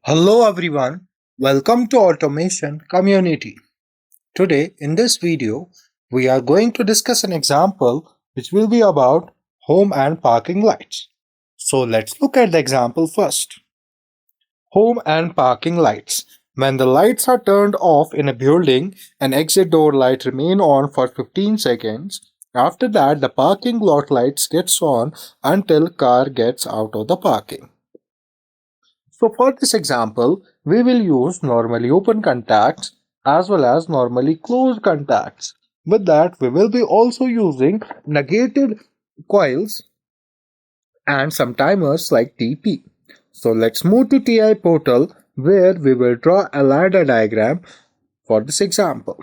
Hello everyone, welcome to Automation Community. Today in this video, we are going to discuss an example which will be about home and parking lights. So let's look at the example first. Home and parking lights. When the lights are turned off in a building, an exit door light remain on for 15 seconds. After that, the parking lot lights gets on until car gets out of the parking. So for this example, we will use normally open contacts as well as normally closed contacts. With that, we will be also using negated coils and some timers like TP. So let's move to TI portal where we will draw a ladder diagram for this example.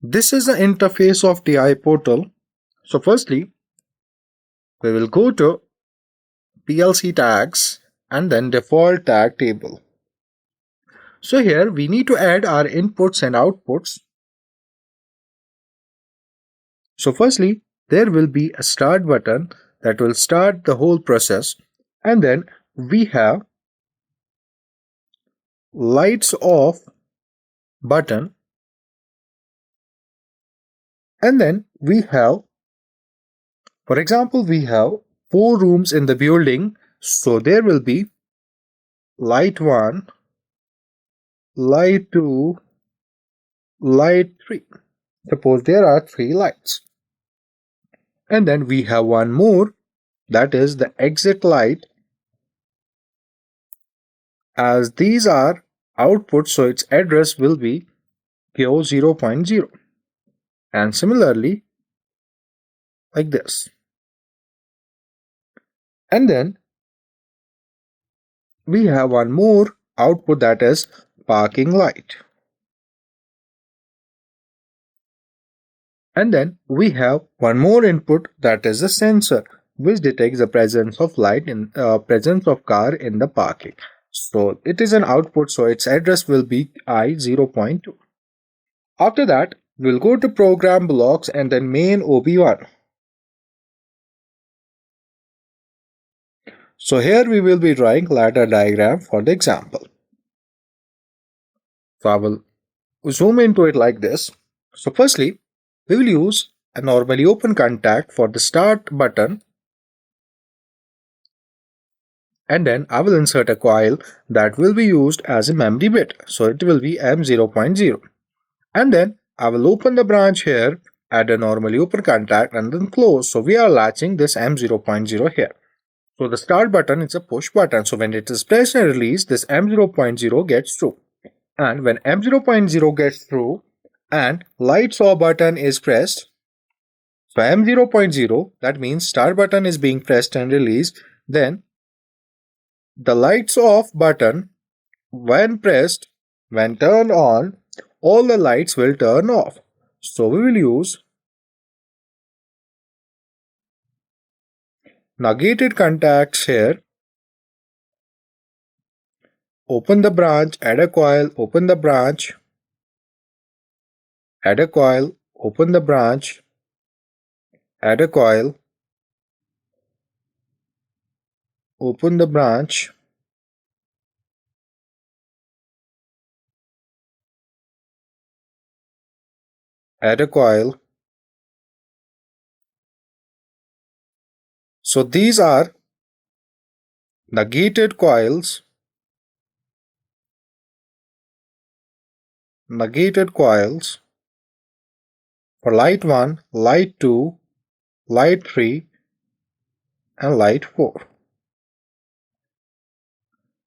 This is the interface of TI portal. So firstly, we will go to PLC tags and then default tag table. So here we need to add our inputs and outputs. So firstly, there will be a start button that will start the whole process, and then we have lights off button, and then we have, for example, we have 4 rooms in the building, so there will be light 1, light 2, light 3. Suppose there are 3 lights. And then we have one more, that is the exit light, as these are outputs, so its address will be PO 0.0, and similarly like this. And then we have one more output, that is parking light. And then we have one more input, that is the sensor, which detects the presence of light in presence of car in the parking. So it is an output, so its address will be I 0.2. After that, we'll go to program blocks and then main OB1. So here we will be drawing ladder diagram for the example. So I will zoom into it like this. So firstly, we will use a normally open contact for the start button, and then I will insert a coil that will be used as a memory bit. So it will be M0.0. And then I will open the branch here, add a normally open contact and then close. So we are latching this M0.0 here. So the start button is a push button. So when it is pressed and released, this M0.0 gets through. And when M0.0 gets through and lights off button is pressed, so M0.0, that means start button is being pressed and released, then the lights off button, when pressed, when turned on, all the lights will turn off. So we will use negated contacts here. Open the branch, add a coil, open the branch, add a coil, open the branch, add a coil, open the branch, add a coil. So these are negated coils, for light 1, light 2, light 3 and light 4.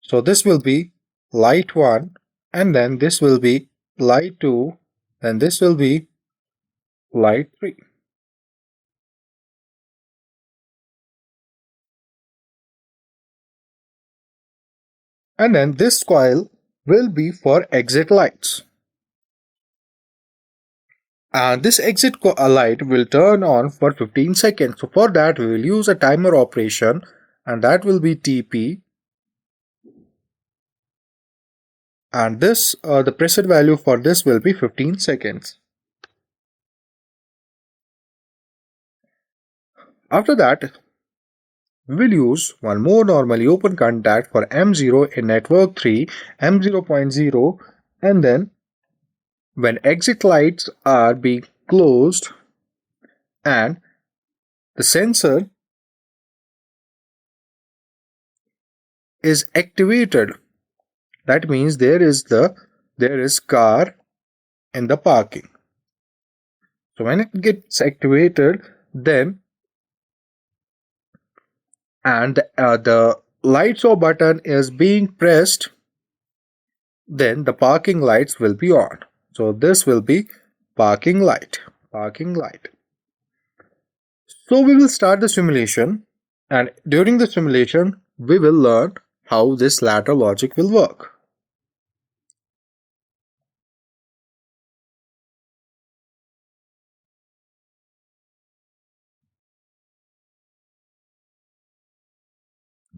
So this will be light 1, and then this will be light 2, then this will be light 3. And then this coil will be for exit lights. And this exit light will turn on for 15 seconds. So for that we will use a timer operation, and that will be TP. And this the preset value for this will be 15 seconds. After that, We will use one more normally open contact for M0 in network 3, M0.0, and then when exit lights are being closed and the sensor is activated, that means there is car in the parking. So when it gets activated, then and the lights or button is being pressed, then the parking lights will be on. So this will be parking light. So we will start the simulation, and during the simulation we will learn how this ladder logic will work.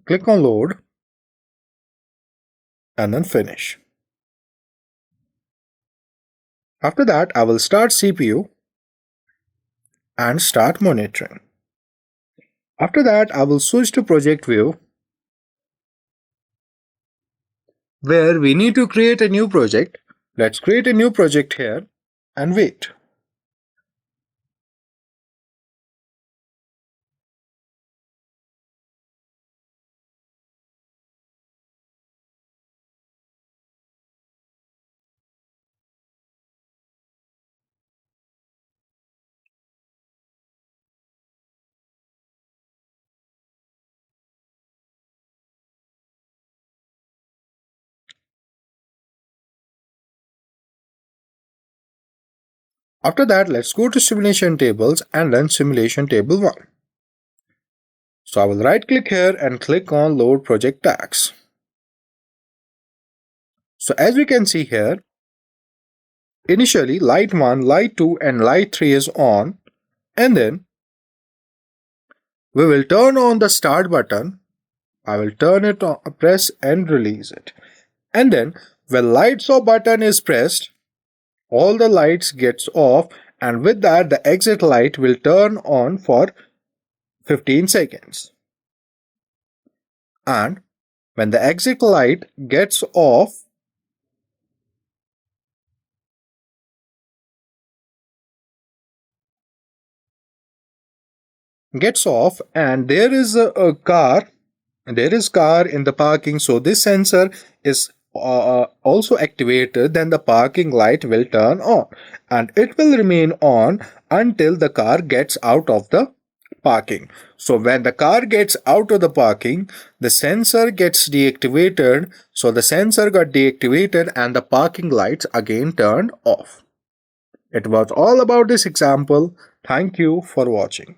Click on load and then finish. After that, I will start CPU and start monitoring. After that, I will switch to project view, where we need to create a new project. Let's create a new project here and wait. After that, let's go to simulation tables and run simulation table 1. So I will right click here and click on load project tags. So as we can see here, initially light 1, light 2 and light 3 is on, and then we will turn on the start button. I will turn it on, press and release it. And then when lights or button is pressed, all the lights gets off, and with that the exit light will turn on for 15 seconds. And when the exit light gets off, and there is a car, in the parking, so this sensor is also activated, then the parking light will turn on and it will remain on until the car gets out of the parking. So when the car gets out of the parking, the sensor gets deactivated. So the sensor got deactivated and the parking lights again turned off. It was all about this example. Thank you for watching.